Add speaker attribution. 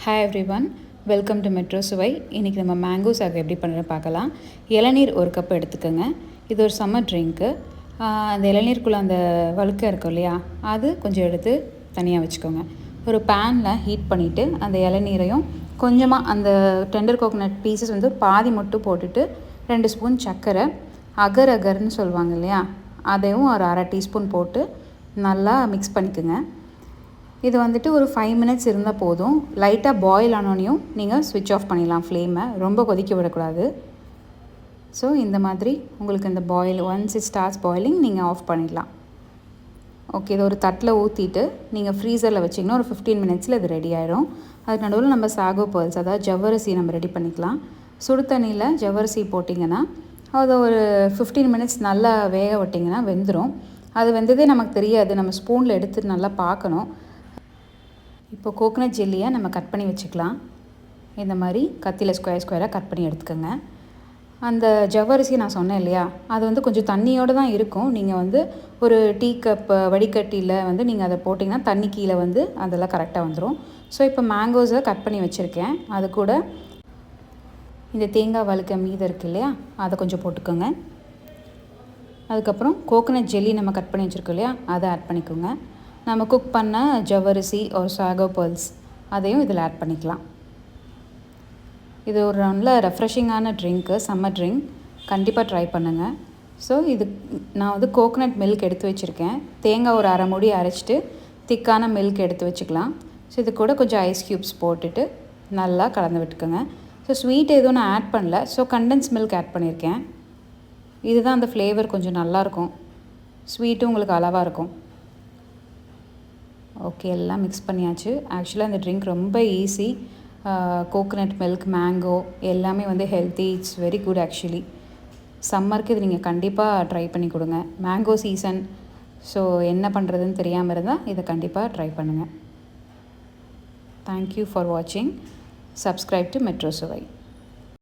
Speaker 1: Hi everyone, welcome to metro சுவை. இன்றைக்கி நம்ம மேங்கோ சாகு எப்படி பண்ணுறேன்னு பார்க்கலாம். இளநீர் ஒரு கப் எடுத்துக்கோங்க. இது ஒரு சம்மர் ட்ரிங்க்கு. அந்த இளநீருக்குள்ளே அந்த வழுக்க இருக்கும் இல்லையா, அது கொஞ்சம் எடுத்து தனியாக வச்சுக்கோங்க. ஒரு பேனில் ஹீட் பண்ணிவிட்டு அந்த இளநீரையும் கொஞ்சமாக அந்த டெண்டர் கோகோனட் பீசஸ் வந்து பாதி மட்டும் போட்டுட்டு 2 ஸ்பூன் சர்க்கரை, அகர் அகர்னு சொல்லுவாங்க இல்லையா, அதையும் ஒரு அரை டீஸ்பூன் போட்டு நல்லா மிக்ஸ் பண்ணிக்கோங்க. இது வந்துட்டு ஒரு 5 மினிட்ஸ் இருந்தால் போதும். லைட்டாக பாயில் ஆனோனையும் நீங்கள் ஸ்விட்ச் ஆஃப் பண்ணிடலாம் ஃப்ளேமை. ரொம்ப கொதிக்க விடக்கூடாது. ஸோ இந்த மாதிரி உங்களுக்கு இந்த ஒன்ஸ் இட் ஸ்டார்ட்ஸ் பாயிலிங் நீங்கள் ஆஃப் பண்ணிடலாம். ஓகே, இது ஒரு தட்டில் ஊற்றிட்டு நீங்கள் ஃப்ரீசரில் வச்சிங்கன்னா ஒரு 15 மினிட்ஸில் இது ரெடி ஆகிடும். அதுக்கு நடுவில் நம்ம சாகோ பர்ல்ஸ், அதாவது ஜவ்வரிசி நம்ம ரெடி பண்ணிக்கலாம். சுடு தண்ணியில் ஜவ்வரிசி போட்டிங்கன்னா அதை ஒரு 15 மினிட்ஸ் நல்லா வேக விட்டிங்கன்னா வெந்துடும். அது வெந்ததே நமக்கு தெரியாது. நம்ம ஸ்பூனில் எடுத்து நல்லா பார்க்கணும். இப்போ கோகோனட் ஜெல்லியை நம்ம கட் பண்ணி வச்சுக்கலாம். இந்த மாதிரி கத்தியில் ஸ்கொயராக கட் பண்ணி எடுத்துக்கோங்க. அந்த ஜவ்வரிசி நான் சொன்னேன் இல்லையா, அது வந்து கொஞ்சம் தண்ணியோடு தான் இருக்கும். நீங்கள் வந்து ஒரு டீ கப் வடிகட்டியில் வந்து நீங்கள் அதை போட்டிங்கன்னா தண்ணி கீழே வந்து அதெல்லாம் கரெக்டாக வந்துடும். ஸோ இப்போ மேங்கோஸை கட் பண்ணி வச்சுருக்கேன். அது கூட இந்த தேங்காய் வழுக்க மீதம் இருக்குது இல்லையா, அதை கொஞ்சம் போட்டுக்கோங்க. அதுக்கப்புறம் கோகோனட் ஜெல்லி நம்ம கட் பண்ணி வச்சுருக்கோம் இல்லையா, அதை ஆட் பண்ணிக்கோங்க. நம்ம குக் பண்ண ஜவ்வரிசி ஒரு சாகோ பர்ல்ஸ் அதையும் இதில் ஆட் பண்ணிக்கலாம். இது ஒரு நல்ல ரெஃப்ரெஷிங்கான ட்ரிங்க்கு, சம்மர் ட்ரிங்க். கண்டிப்பாக ட்ரை பண்ணுங்கள். ஸோ இது நான் வந்து கோகோனட் மில்க் எடுத்து வச்சுருக்கேன். தேங்காய் ஒரு அரை மூடி அரைச்சிட்டு திக்கான மில்க் எடுத்து வச்சுக்கலாம். ஸோ இது கூட கொஞ்சம் ஐஸ் க்யூப்ஸ் போட்டுட்டு நல்லா கலந்து விட்டுக்கோங்க. ஸோ ஸ்வீட் எதுவும் நான் ஆட் பண்ணல. ஸோ கண்டென்ஸ் மில்க் ஆட் பண்ணியிருக்கேன். இதுதான் அந்த ஃப்ளேவர் கொஞ்சம் நல்லாயிருக்கும். ஸ்வீட்டும் உங்களுக்கு அளவாக இருக்கும். ஓகே, எல்லாம் மிக்ஸ் பண்ணியாச்சு. ஆக்சுவலாக இந்த ட்ரிங்க் ரொம்ப ஈஸி. கோகோனட் மில்க், மேங்கோ எல்லாமே வந்து healthy. It's very good actually. சம்மருக்கு இது நீங்கள் கண்டிப்பாக ட்ரை பண்ணி கொடுங்க. Mango season. ஸோ என்ன பண்ணுறதுன்னு தெரியாமல் இருந்தால் இதை கண்டிப்பாக ட்ரை பண்ணுங்கள். தேங்க்யூ ஃபார் வாட்சிங். சப்ஸ்கிரைப் டு மெட்ரோ சுவை.